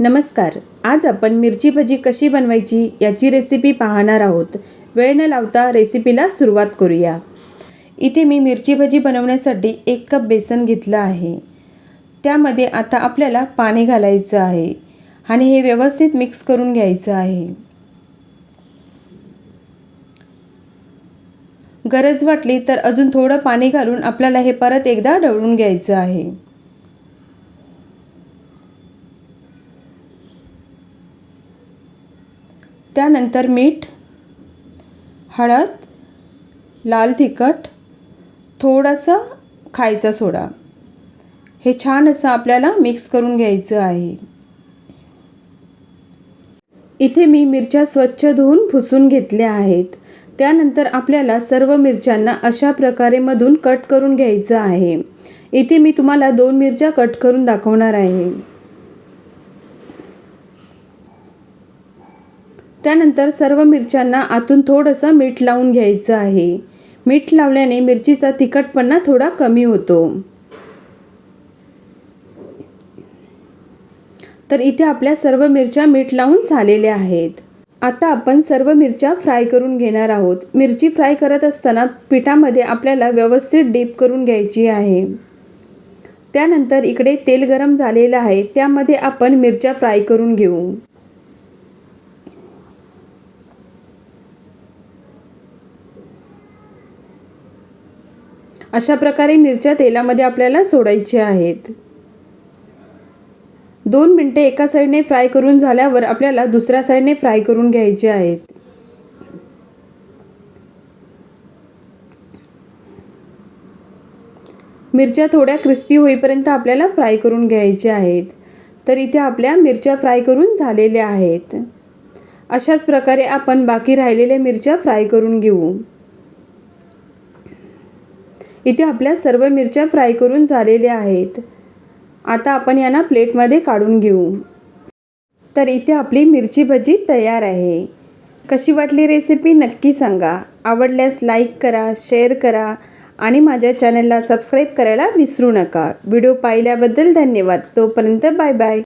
नमस्कार. आज आपण मिरची भजी कशी बनवायची याची रेसिपी पाहणार आहोत. वेळ न लावता रेसिपीला सुरुवात करूया. इथे मी मिरची भजी बनवण्यासाठी 1 कप बेसन घेतलं आहे. त्यामध्ये आता आपल्याला पाणी घालायचं आहे आणि हे व्यवस्थित मिक्स करून घ्यायचं आहे. गरज वाटली तर अजून थोडं पाणी घालून आपल्याला हे परत एकदा ढवळून घ्यायचं आहे. त्यानंतर मीठ, हळद, लाल तिखट, थोडासा खायचा सोडा हे छान असं आपल्याला मिक्स करून घ्यायचं आहे. इथे मी मिरच्या स्वच्छ धुवून पुसून घेतल्या आहेत. त्यानंतर आपल्याला सर्व मिरच्यांना अशा प्रकारे मधून कट करून घ्यायचं आहे. इथे मी तुम्हाला 2 मिरच्या कट करून दाखवणार आहे. त्यानंतर सर्व मिरच्यांना आतून थोडंसं मीठ लावून घ्यायचं आहे. मीठ लावल्याने मिरचीचा तिखटपणा थोडा कमी होतो. तर इथे आपल्या सर्व मिरच्या मीठ लावून झालेल्या आहेत. आता आपण सर्व मिरच्या फ्राय करून घेणार आहोत. मिरची फ्राय करत असताना पिठामध्ये आपल्याला व्यवस्थित डीप करून घ्यायची आहे. त्यानंतर इकडे तेल गरम झालेलं आहे. त्यामध्ये आपण मिरच्या फ्राय करून घेऊ. अशा प्रकारे मिरच्या तेलामध्ये आपल्याला सोडायच्या आहेत. 2 मिनिटे एका साईडने फ्राय करून झाल्यावर आपल्याला दुसऱ्या साईडने फ्राय करून घ्यायचे आहेत. मिरच्या थोड्या क्रिस्पी होईपर्यंत आपल्याला फ्राय करून घ्यायच्या आहेत. तर इथे आपल्या मिरच्या फ्राय करून झालेल्या आहेत. अशाच प्रकारे आपण बाकी राहिलेल्या मिरच्या फ्राय करून घेऊ. इथे आपल्या सर्व मिरच्या फ्राय करून झालेल्या आहेत. आता आपण यांना प्लेटमध्ये काढून घेऊ. तर इथे आपली मिरची भजी तयार आहे. कशी वाटली रेसिपी नक्की सांगा. आवडल्यास लाईक करा, शेअर करा आणि माझ्या चॅनलला सबस्क्राईब करायला विसरू नका. व्हिडिओ पाहिल्याबद्दल धन्यवाद. तोपर्यंत बाय बाय.